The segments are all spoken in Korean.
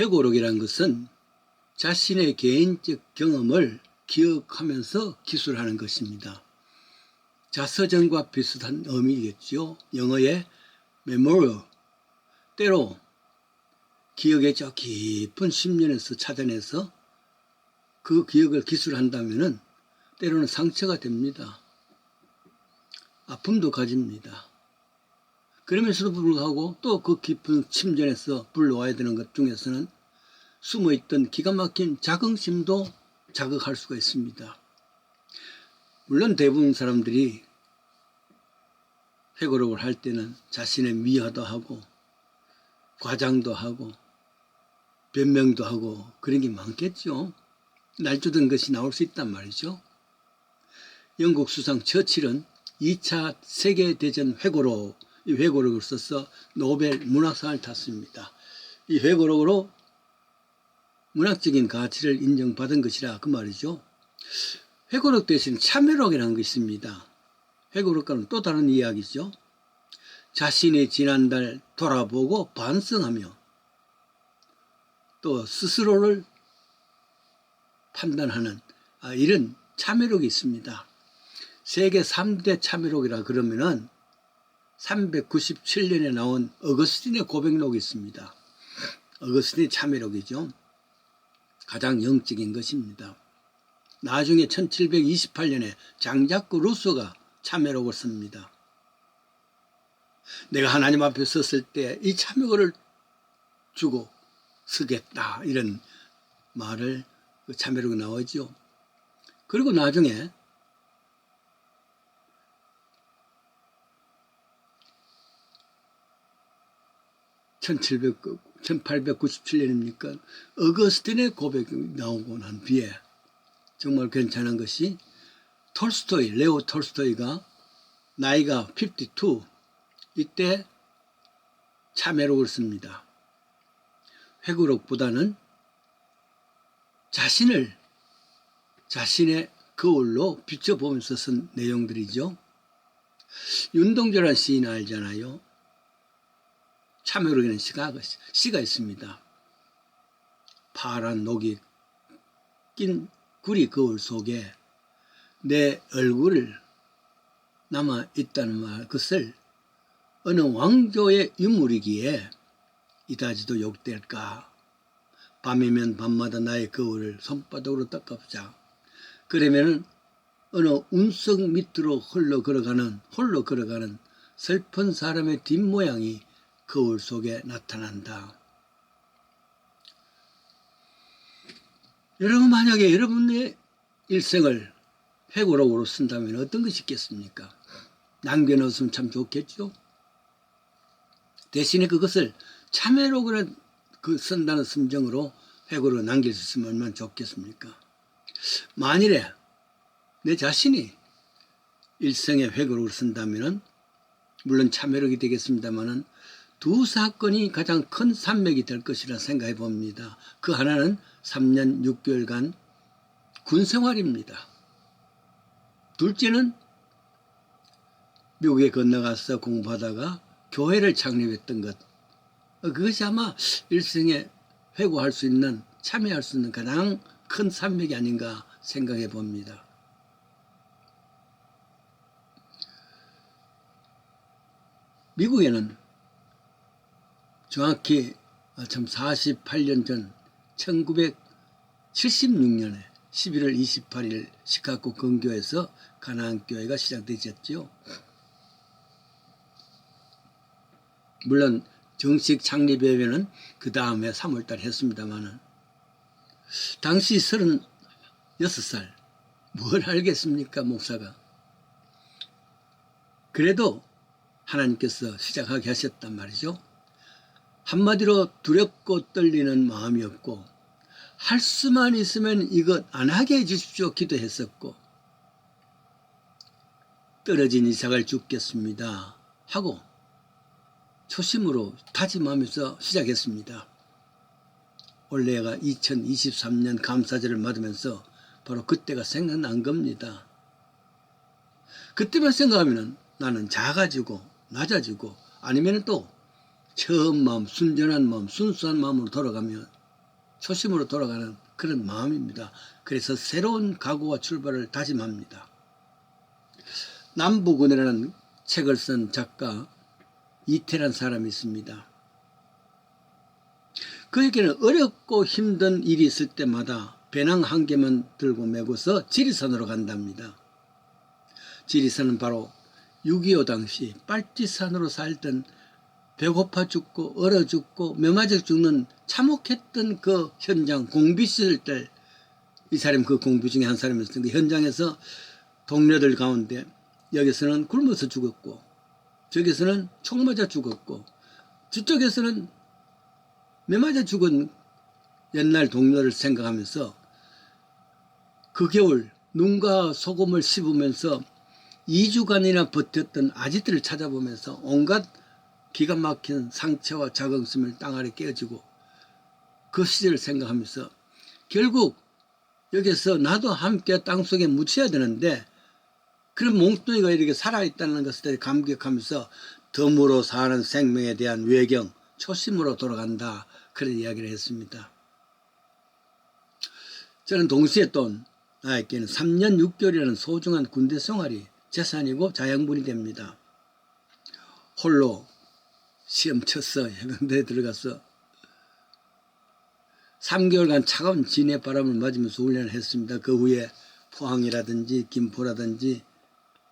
회고록이라는 것은 자신의 개인적 경험을 기억하면서 기술하는 것입니다. 자서전과 비슷한 의미겠죠. 영어의 memorial, 때로 기억의 저 깊은 심연에서 찾아내서 그 기억을 기술한다면 때로는 상처가 됩니다. 아픔도 가집니다. 그러면서도 불구하고 또 그 깊은 심전에서 불러와야 되는 것 중에서는 숨어있던 기가 막힌 자긍심도 자극할 수가 있습니다. 물론 대부분 사람들이 회고록을 할 때는 자신의 미화도 하고 과장도 하고 변명도 하고 그런 게 많겠죠. 날조된 것이 나올 수 있단 말이죠. 영국 수상 처칠은 2차 세계대전 회고록, 이 회고록을 써서 노벨 문학상을 탔습니다. 이 회고록으로 문학적인 가치를 인정받은 것이라 그 말이죠. 회고록 대신 참회록이라는 것이 있습니다. 회고록과는 또 다른 이야기죠. 자신이 지난달 돌아보고 반성하며 또 스스로를 판단하는 이런 참회록이 있습니다. 세계 3대 참회록이라 그러면은 397년에 나온 어거스틴의 고백록이 있습니다. 어거스틴의 참회록이죠. 가장 영적인 것입니다. 나중에 1728년에 장자크 루소가 참회록을 씁니다. 내가 하나님 앞에 섰을 때 이 참회록을 주고 서겠다 이런 말을 그 참회록에 나오죠. 그리고 나중에 1897년입니까? 어거스틴의 고백이 나오고 난 뒤에 정말 괜찮은 것이 톨스토이, 레오 톨스토이가 나이가 52 이때 참회록을 씁니다. 회고록보다는 자신의 거울로 비춰보면서 쓴 내용들이죠. 윤동주라는 시인 알잖아요. 참회록에는 시가 있습니다. 파란 녹이 낀 구리 거울 속에 내 얼굴을 남아있다는 것을 어느 왕조의 유물이기에 이다지도 욕될까. 밤이면 밤마다 나의 거울을 손바닥으로 닦아보자. 그러면 어느 운석 밑으로 홀로 걸어가는 슬픈 사람의 뒷모양이 거울 속에 나타난다. 여러분, 만약에 여러분의 일생을 회고록으로 쓴다면 어떤 것이 있겠습니까? 남겨놓으면 참 좋겠죠. 대신에 그것을 참회록으로 쓴다는 심정으로 회고록을 남길 수 있으면 얼마나 좋겠습니까? 만일에 내 자신이 일생의 회고록을 쓴다면 물론 참회록이 되겠습니다만 두 사건이 가장 큰 산맥이 될 것이라 생각해 봅니다. 그 하나는 3년 6개월간 군생활입니다. 둘째는 미국에 건너가서 공부하다가 교회를 창립했던 것. 그것이 아마 일생에 회고할 수 있는, 참여할 수 있는 가장 큰 산맥이 아닌가 생각해 봅니다. 미국에는 정확히 48년 전 1976년에 11월 28일 시카고 근교에서 가나안교회가 시작되었죠. 물론 정식 창립예배는 그 다음에 3월달 했습니다만 당시 36살 뭘 알겠습니까 목사가. 그래도 하나님께서 시작하게 하셨단 말이죠. 한마디로 두렵고 떨리는 마음이었고 할 수만 있으면 이것 안 하게 해주십시오 기도했었고 떨어진 이삭을 죽겠습니다 하고 초심으로 다짐하면서 시작했습니다. 올해가 2023년 감사절을 맞으면서 바로 그때가 생각난 겁니다. 그때만 생각하면 나는 작아지고 낮아지고 아니면 또 처음 마음, 순전한 마음, 순수한 마음으로 돌아가면 초심으로 돌아가는 그런 마음입니다. 그래서 새로운 각오와 출발을 다짐합니다. 남부군이라는 책을 쓴 작가 이태란 사람이 있습니다. 그에게는 어렵고 힘든 일이 있을 때마다 배낭 한 개만 들고 메고서 지리산으로 간답니다. 지리산은 바로 6.25 당시 빨치산으로 살던 배고파 죽고 얼어 죽고 메맞아 죽는 참혹했던 그 현장, 공비 있을 때 이 사람이 그 공비 중에 한 사람이었던 그 현장에서 동료들 가운데 여기서는 굶어서 죽었고 저기서는 총 맞아 죽었고 저쪽에서는 메맞아 죽은 옛날 동료를 생각하면서 그 겨울 눈과 소금을 씹으면서 2주간이나 버텼던 아지트를 찾아보면서 온갖 기가 막힌 상처와 자긍심을 땅 아래 깨어지고 그 시절을 생각하면서 결국 여기서 나도 함께 땅속에 묻혀야 되는데 그런 몽뚱이가 이렇게 살아있다는 것을 감격하면서 덤으로 사는 생명에 대한 외경, 초심으로 돌아간다. 그런 이야기를 했습니다. 저는 동시에 또 나에게는 3년 6개월이라는 소중한 군대 생활이 재산이고 자양분이 됩니다. 홀로 시험 쳤어. 해병대에 들어가서 3개월간 차가운 진해 바람을 맞으면서 훈련을 했습니다. 그 후에 포항이라든지 김포라든지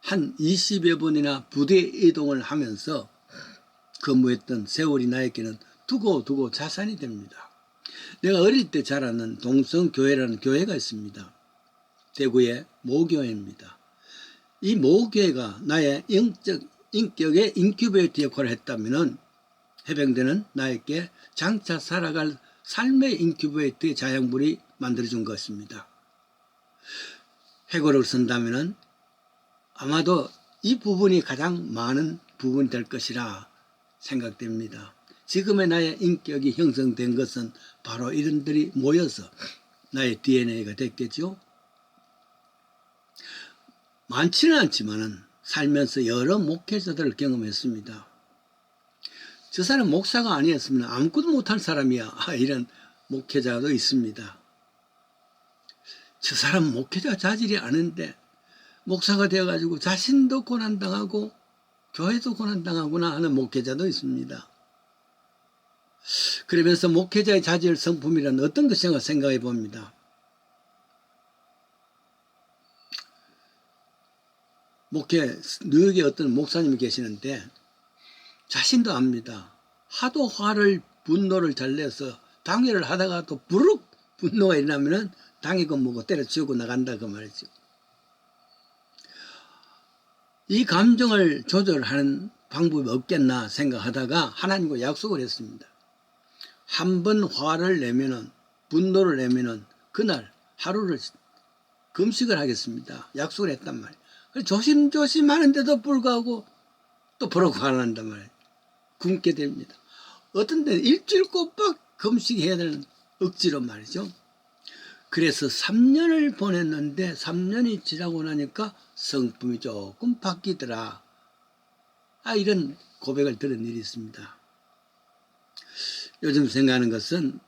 한 20여 번이나 부대 이동을 하면서 근무했던 세월이 나에게는 두고 자산이 됩니다. 내가 어릴 때 자랐는 동성교회라는 교회가 있습니다. 대구의 모교회입니다. 이 모교회가 나의 영적 인격의 인큐베이터 역할을 했다면 해병대는 나에게 장차 살아갈 삶의 인큐베이터의 자양분이 만들어준 것입니다. 회고를 쓴다면 아마도 이 부분이 가장 많은 부분이 될 것이라 생각됩니다. 지금의 나의 인격이 형성된 것은 바로 이런들이 모여서 나의 DNA가 됐겠죠. 많지는 않지만 살면서 여러 목회자들을 경험했습니다. 저 사람 목사가 아니었으면 아무것도 못할 사람이야. 이런 목회자도 있습니다. 저 사람 목회자 자질이 아는데 목사가 되어가지고 자신도 고난당하고 교회도 고난당하구나 하는 목회자도 있습니다. 그러면서 목회자의 자질 성품이란 어떤 것인가 생각해 봅니다. 뉴욕에 어떤 목사님이 계시는데 자신도 압니다. 하도 분노를 잘 내서 당회를 하다가 또 부르륵 분노가 일어나면은 당회건 뭐고 때려치우고 나간다 그 말이죠. 이 감정을 조절하는 방법이 없겠나 생각하다가 하나님과 약속을 했습니다. 한 번 화를 내면은 분노를 내면은 그날 하루를 금식을 하겠습니다. 약속을 했단 말이에요. 조심조심 하는데도 불구하고 또 버럭 화가 난단 말이에요. 굶게 됩니다. 어떤 때는 일주일 꼬박 금식해야 되는 억지로 말이죠. 그래서 3년을 보냈는데 3년이 지나고 나니까 성품이 조금 바뀌더라. 이런 고백을 들은 일이 있습니다. 요즘 생각하는 것은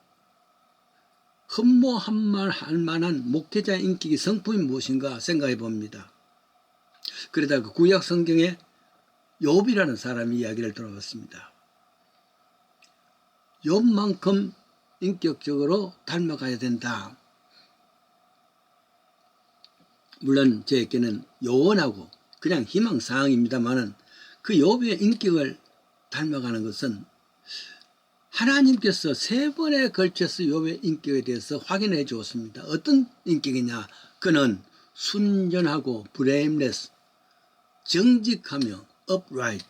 흠모할 만한 목회자의 인격이 성품이 무엇인가 생각해 봅니다. 그러다가 구약 성경에 욥이라는 사람이 이야기를 들어봤습니다. 욥만큼 인격적으로 닮아가야 된다. 물론 저에게는 요원하고 그냥 희망사항입니다만은 그 욥의 인격을 닮아가는 것은 하나님께서 3번에 걸쳐서 욥의 인격에 대해서 확인해 주었습니다. 어떤 인격이냐? 그는 순전하고 blameless, 정직하며 upright,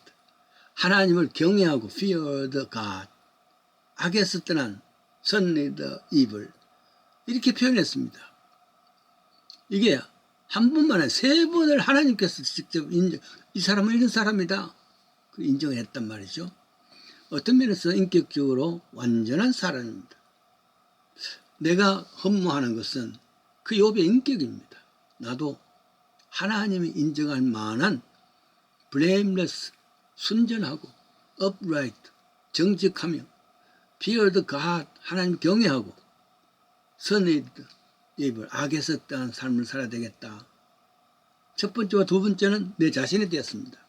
하나님을 경외하고 fear the God, 악에서 떠난 sunny the evil, 이렇게 표현했습니다. 이게 한 번만에 3번을 하나님께서 직접 이 사람은 이런 사람이다 인정했단 말이죠. 어떤 면에서 인격적으로 완전한 사람입니다. 내가 흠모하는 것은 그 욥의 인격입니다. 나도 하나님이 인정할 만한 blameless, 순전하고 upright, 정직하며 fear the God, 하나님 경외하고 선의 입을 악에서 떠난 삶을 살아야 되겠다. 첫 번째와 두 번째는 내 자신이 되었습니다.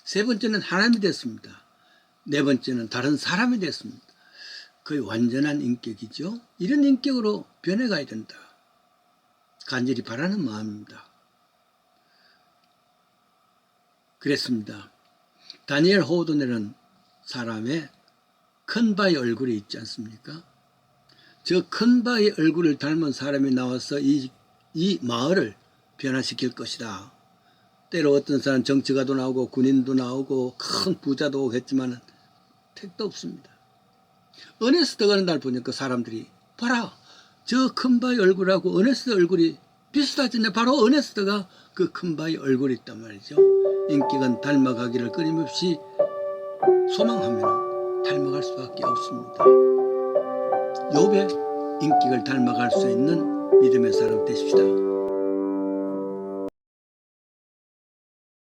세 번째는 하나님이 되었습니다. 네 번째는 다른 사람이 되었습니다. 거의 완전한 인격이죠. 이런 인격으로 변해가야 된다. 간절히 바라는 마음입니다. 그랬습니다. 다니엘 호도네는 사람의 큰 바의 얼굴이 있지 않습니까? 저 큰 바의 얼굴을 닮은 사람이 나와서 이 마을을 변화시킬 것이다. 때로 어떤 사람 정치가도 나오고 군인도 나오고 큰 부자도 오고 했지만 택도 없습니다. 어네스트가 날 보니까 사람들이 봐라, 저 큰 바의 얼굴하고 어네스트 얼굴이 비슷하지. 바로 어네스트가 그 큰 바의 얼굴이 있단 말이죠. 인격은 닮아가기를 끊임없이 소망하면 닮아갈 수밖에 없습니다. 욥의 인격을 닮아갈 수 있는 믿음의 사람 되십시다.